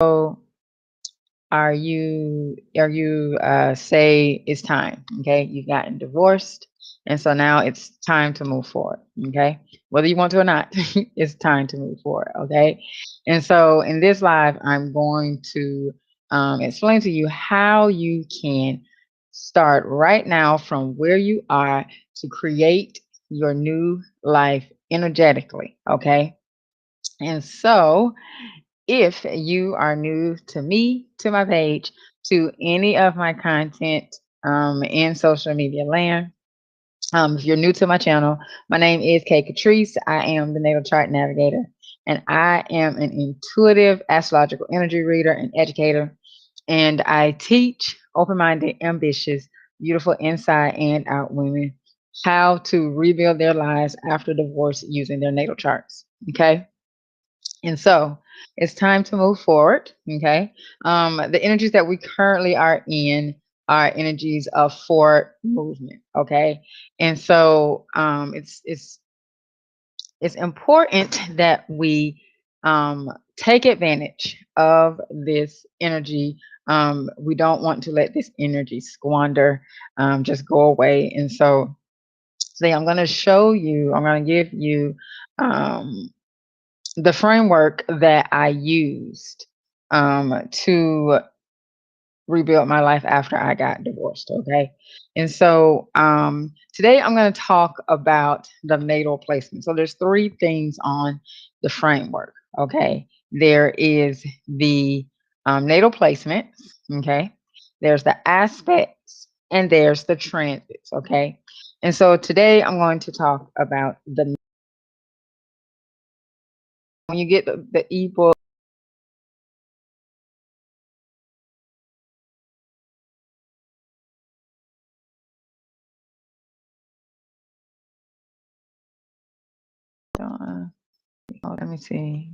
So are you say it's time, okay? You've gotten divorced, and so now it's time to move forward, okay? Whether you want to or not, it's time to move forward, okay? And so in this live, I'm going to explain to you how you can start right now from where you are to create your new life energetically, okay? And so if you are new to me, to my page, to any of my content in social media land, if you're new to my channel, my name is Kay Catrice. I am the Natal Chart Navigator, and I am an intuitive astrological energy reader and educator. And I teach open minded, ambitious, beautiful inside and out women how to rebuild their lives after divorce using their natal charts. Okay. And so it's time to move forward. Okay. The energies that we currently are in are energies of forward movement. Okay. And so it's important that we take advantage of this energy. We don't want to let this energy squander, just go away. And so today I'm going to show you, I'm going to give you um, the framework that I used to rebuild my life after I got divorced. Okay. And so today I'm going to talk about the natal placement. So there's three things on the framework. Okay. There is the natal placements. Okay. There's the aspects and there's the transits. Okay. And so today I'm going to talk about the, when you get the ebook, oh, let me see.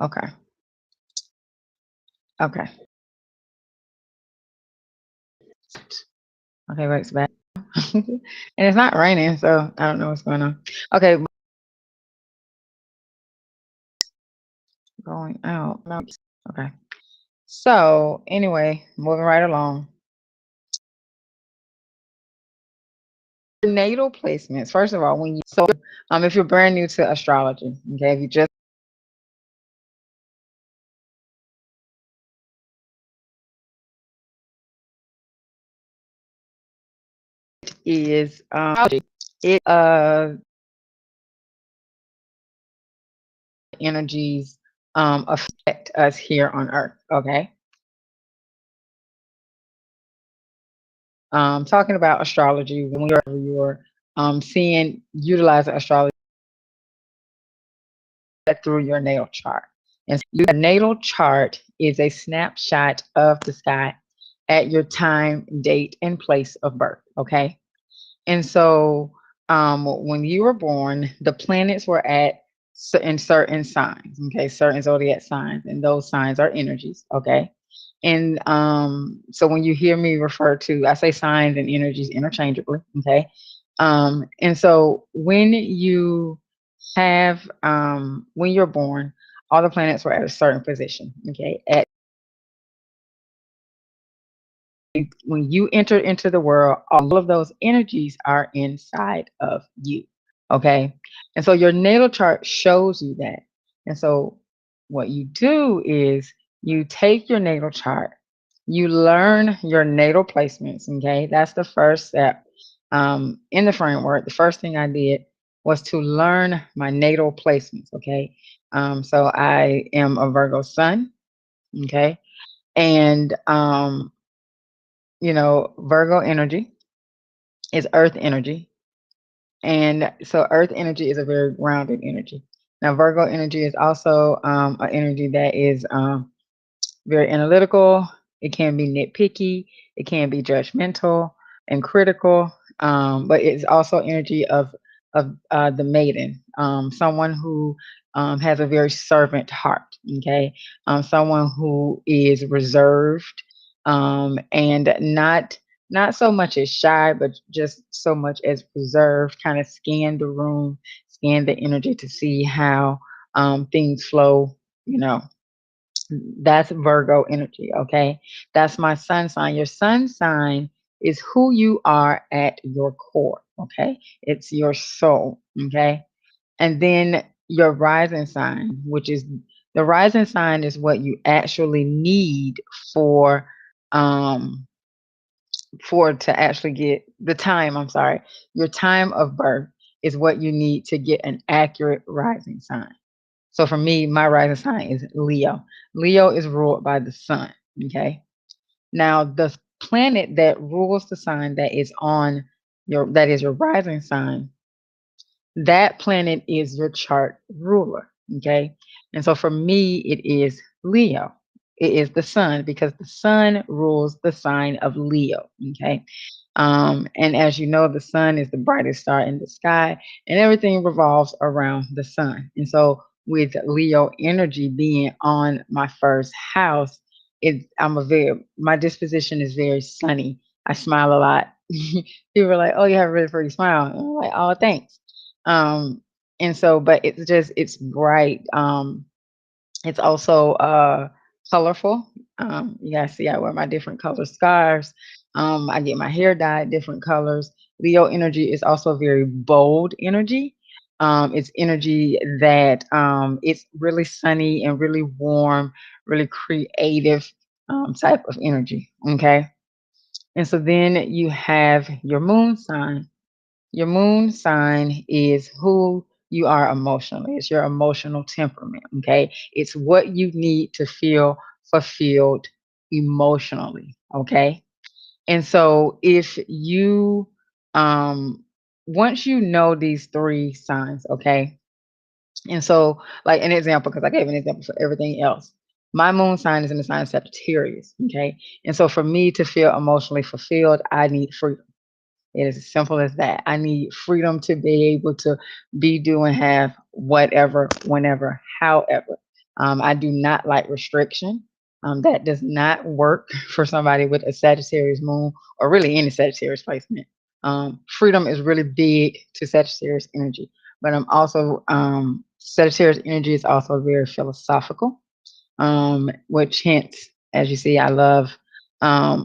Okay. Okay. Okay, works back. And it's not raining, so I don't know what's going on. Okay, going out. No. Okay. So anyway, moving right along. Natal placements. First of all, when you if you're brand new to astrology, okay, if you just is it energies affect us here on Earth. Okay. Talking about astrology, when you're seeing utilizing astrology through your natal chart. And your natal chart is a snapshot of the sky at your time, date, and place of birth. Okay. And so when you were born, the planets were at in certain signs, okay, certain zodiac signs, and those signs are energies, okay. And so when you hear me refer to, I say signs and energies interchangeably, okay. And so when you're born, all the planets were at a certain position, okay. When you enter into the world, all of those energies are inside of you. Okay. And so your natal chart shows you that. And so what you do is you take your natal chart, you learn your natal placements. Okay. That's the first step in the framework. The first thing I did was to learn my natal placements. Okay. So I am a Virgo sun. Okay. And Virgo energy is earth energy. And so earth energy is a very grounded energy. Now, Virgo energy is also an energy that is very analytical. It can be nitpicky. It can be judgmental and critical. But it's also energy of the maiden, someone who has a very servant heart. Okay, someone who is reserved and not so much as shy, but just so much as reserved. Kind of scan the room, scan the energy to see how things flow. You know, That's Virgo energy, okay? That's my sun sign. Your sun sign is who you are at your core, okay? It's your soul, okay? And then your rising sign, which is the rising sign is what you actually need for um to actually get the time, I'm sorry. Your time of birth is what you need to get an accurate rising sign. So for me, my rising sign is Leo. Leo is ruled by the sun. Okay. Now the planet that rules the sign that is your rising sign, that planet is your chart ruler. Okay. And so for me, it is Leo. It is the sun because the sun rules the sign of Leo. Okay. And as you know, the sun is the brightest star in the sky, and everything revolves around the sun. And so, with Leo energy being on my first house, my disposition is very sunny. I smile a lot. People are like, "Oh, you have a really pretty smile." And I'm like, "Oh, thanks." Um, and so, but it's bright. It's also colorful. You guys see I wear my different color scarves. I get my hair dyed different colors. Leo energy is also very bold energy. It's energy that it's really sunny and really warm, really creative type of energy. Okay. And so then you have your moon sign. Your moon sign is who you are emotionally. It's your emotional temperament. Okay. It's what you need to feel fulfilled emotionally. Okay. And so if you, once you know these three signs, okay. And so, like an example, because I gave an example for everything else. My moon sign is in the sign of Sagittarius. Okay. And so for me to feel emotionally fulfilled, I need freedom. It is as simple as that. I need freedom to be able to be, do, and have whatever, whenever, however. I do not like restriction. That does not work for somebody with a Sagittarius moon or really any Sagittarius placement. Freedom is really big to Sagittarius energy, but I'm also Sagittarius energy is also very philosophical, which hence, as you see, I love um,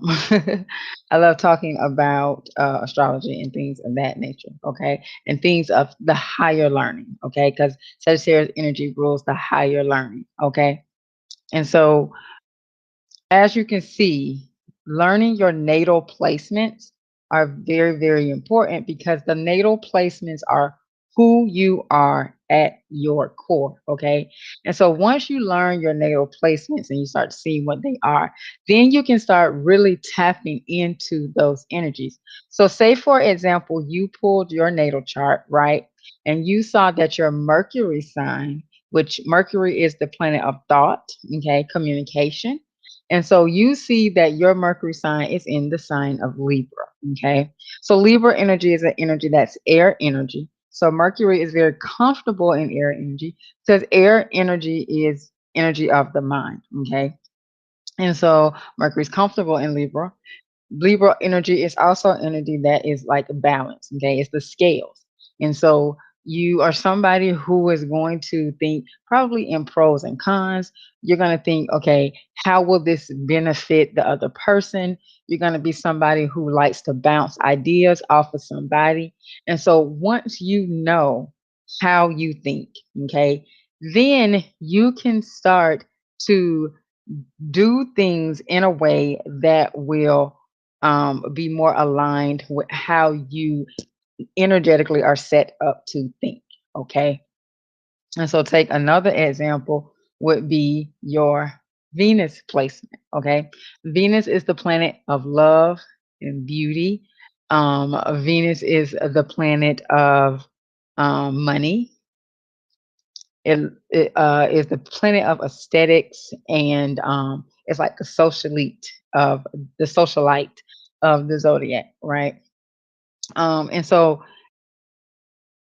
I love talking about astrology and things of that nature. Okay, and things of the higher learning. Okay, because Sagittarius energy rules the higher learning. Okay, and so as you can see, learning your natal placements are very, very important because the natal placements are who you are at your core. Okay. And so once you learn your natal placements and you start seeing what they are, then you can start really tapping into those energies. So, say, for example, you pulled your natal chart, right? And you saw that your Mercury sign, which Mercury is the planet of thought, okay, communication, and so you see that your Mercury sign is in the sign of Libra. Okay. So Libra energy is an energy that's air energy. So Mercury is very comfortable in air energy because air energy is energy of the mind. Okay. And so Mercury is comfortable in Libra. Libra energy is also energy that is like balance. Okay, it's the scales. And so you are somebody who is going to think probably in pros and cons. You're going to think, okay, how will this benefit the other person? You're going to be somebody who likes to bounce ideas off of somebody. And so once you know how you think, okay, then you can start to do things in a way that will be more aligned with how you energetically are set up to think. Okay. And so, take another example would be your Venus placement. Okay. Venus is the planet of love and beauty. Venus is the planet of money. It is the planet of aesthetics, and it's like the socialite of the zodiac, right? And so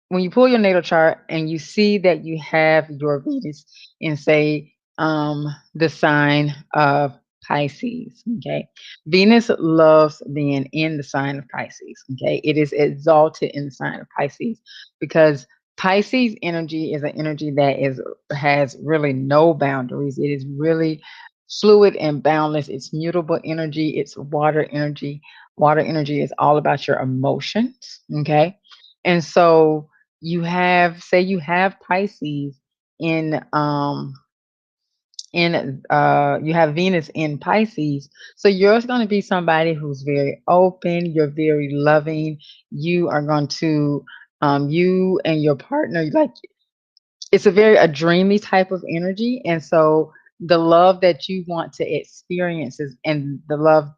when you pull your natal chart and you see that you have your Venus in, say, the sign of Pisces, okay? Venus loves being in the sign of Pisces, okay? It is exalted in the sign of Pisces because Pisces energy is an energy that is has really no boundaries. It is really fluid and boundless. It's mutable energy. It's water energy. Water energy is all about your emotions. Okay. And so you have, say you have Pisces in you have Venus in Pisces. So you're going to be somebody who's very open, you're very loving. You are going to you and your partner, like, it's a very a dreamy type of energy. And so the love that you want to experience is, and the love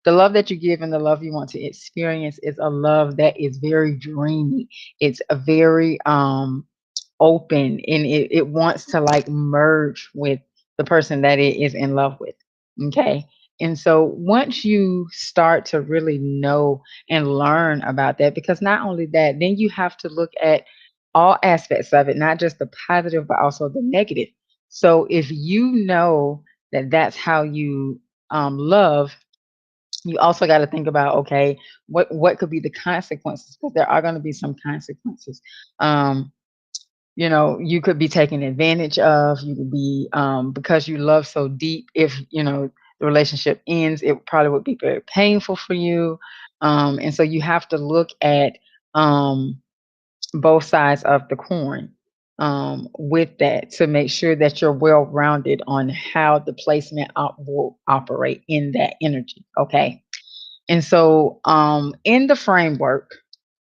that you give and the love you want to experience is a love that is very dreamy. It's a very open, and it wants to like merge with the person that it is in love with. Okay. And so once you start to really know and learn about that, because not only that, then you have to look at all aspects of it, not just the positive, but also the negative. So if you know that that's how you love, you also got to think about, okay, what could be the consequences, because there are going to be some consequences. um you could be taken advantage of. You could be, because you love so deep, if the relationship ends, it probably would be very painful for you. And so you have to look at um both sides of the coin, with that, to make sure that you're well rounded on how the placement will operate in that energy. Okay. And so in the framework,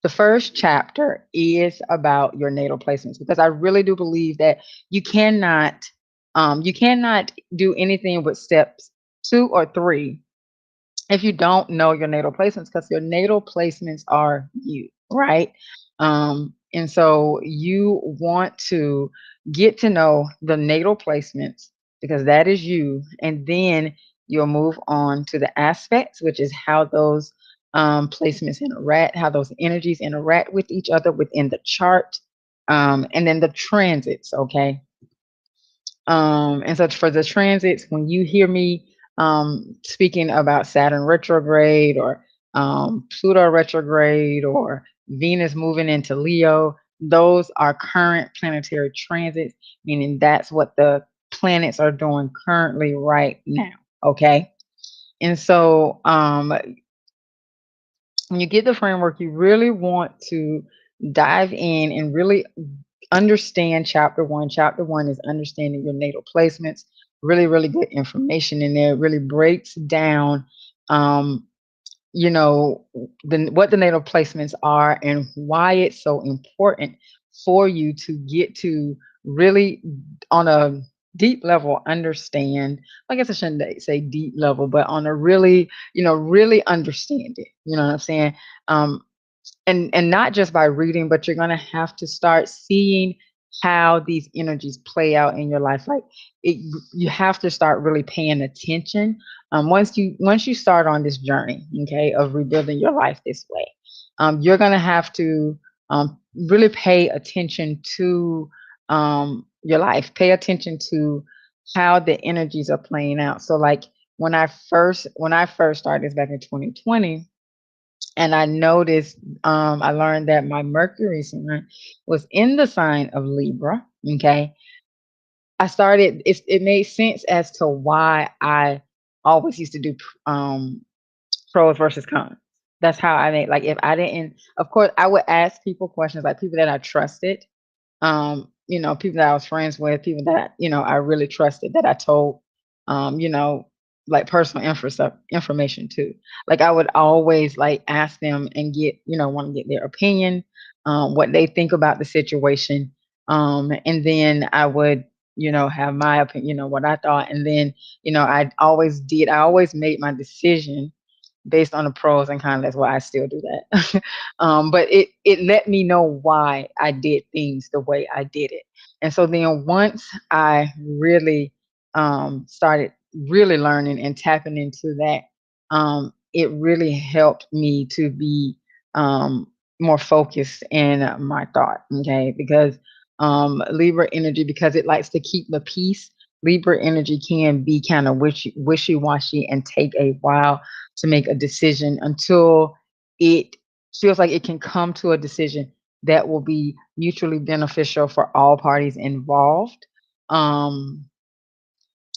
the first chapter is about your natal placements, because I really do believe that you cannot do anything with steps 2 or 3 if you don't know your natal placements, because your natal placements are you, right? And so you want to get to know the natal placements, because that is you. And then you'll move on to the aspects, which is how those placements interact, how those energies interact with each other within the chart. And then the transits, okay? And so for the transits, when you hear me speaking about Saturn retrograde, or Pluto retrograde, or Venus moving into Leo, those are current planetary transits, meaning that's what the planets are doing currently right now. Okay. And so when you get the framework, you really want to dive in and really understand chapter one. Chapter one is understanding your natal placements. Really, really good information in there. It really breaks down, um, what the natal placements are and why it's so important for you to get to really, on a deep level, understand. I guess I shouldn't say deep level, but on a really, really understand it. You know what I'm saying? Um, and not just by reading, but you're going to have to start seeing how these energies play out in your life. Like, you have to start really paying attention. Once you start on this journey, okay, of rebuilding your life this way, you're going to have to really pay attention to your life. Pay attention to how the energies are playing out. So, like, when I first started this back in 2020, and I noticed, I learned that my Mercury sign was in the sign of Libra. Okay. It made sense as to why I always used to do pros versus cons. That's how I made, like, if I didn't, of course, I would ask people questions, like people that I trusted, people that I was friends with, people that, I really trusted, that I told, um, you know, like personal information too. Like, I would always like ask them and want to get their opinion, what they think about the situation. And then I would, have my opinion, what I thought. And then, I always made my decision based on the pros and cons. That's why I still do that. But it let me know why I did things the way I did it. And so then once I really started really learning and tapping into that, it really helped me to be more focused in my thought. Okay, because Libra energy, because it likes to keep the peace. Libra energy can be kind of wishy-washy and take a while to make a decision until it feels like it can come to a decision that will be mutually beneficial for all parties involved. Um,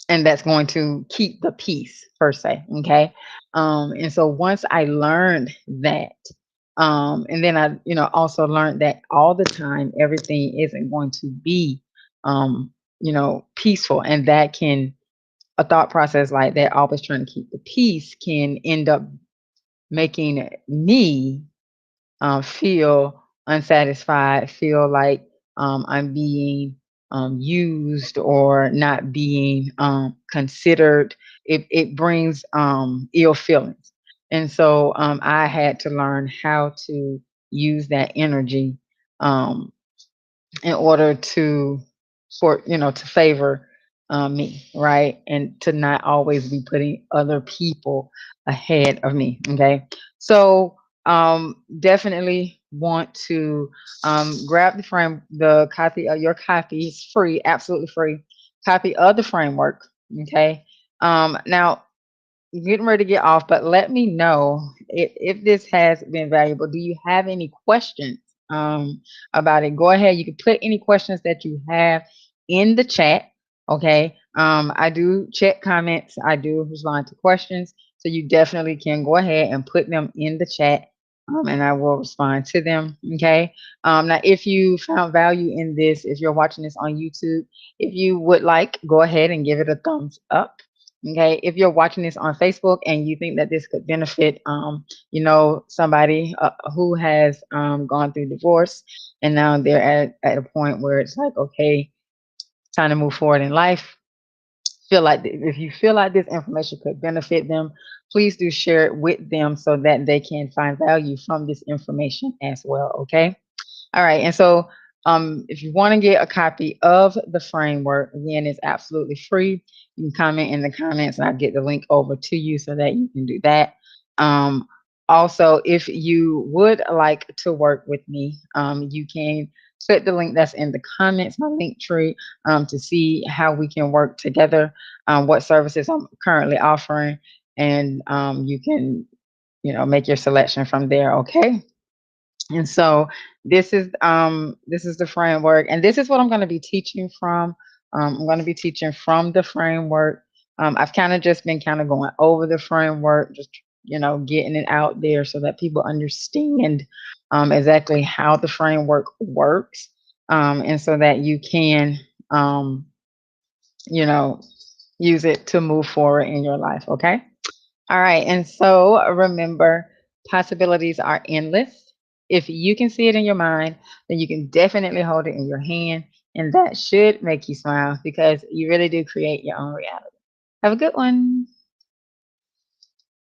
and that's going to keep the peace per se. Okay. And so once I learned that, and then I, also learned that all the time everything isn't going to be, um, peaceful, and that can, a thought process like that, always trying to keep the peace, can end up making me feel unsatisfied, feel like I'm being used or not being considered. It brings ill feelings. And so I had to learn how to use that energy um, in order to, for to favor me, right, and to not always be putting other people ahead of me. Okay, so definitely want to grab the copy of your copy. It's free, absolutely free copy of the framework. Okay, now getting ready to get off, but let me know if this has been valuable. Do you have any questions about it? Go ahead. You can put any questions that you have in the chat. Okay. I do check comments. I do respond to questions. So you definitely can go ahead and put them in the chat. And I will respond to them. Okay. Now, if you found value in this, if you're watching this on YouTube, if you would like, go ahead and give it a thumbs up. Okay, if you're watching this on Facebook and you think that this could benefit, somebody who has gone through divorce, and now they're at a point where it's like, okay, time to move forward in life. If you feel like this information could benefit them, please do share it with them so that they can find value from this information as well. Okay. All right. And so if you want to get a copy of the framework, again, it's absolutely free. You can comment in the comments and I'll get the link over to you so that you can do that. Um, Also, if you would like to work with me, you can click the link that's in the comments, my link tree, to see how we can work together, what services I'm currently offering, and you can, make your selection from there. Okay. And so this is the framework, and this is what I'm going to be teaching from. I'm going to be teaching from the framework. I've kind of just been kind of going over the framework, just getting it out there so that people understand exactly how the framework works, and so that you can um, you know use it to move forward in your life. Okay. All right. And so remember, possibilities are endless. If you can see it in your mind, then you can definitely hold it in your hand. And that should make you smile because you really do create your own reality. Have a good one.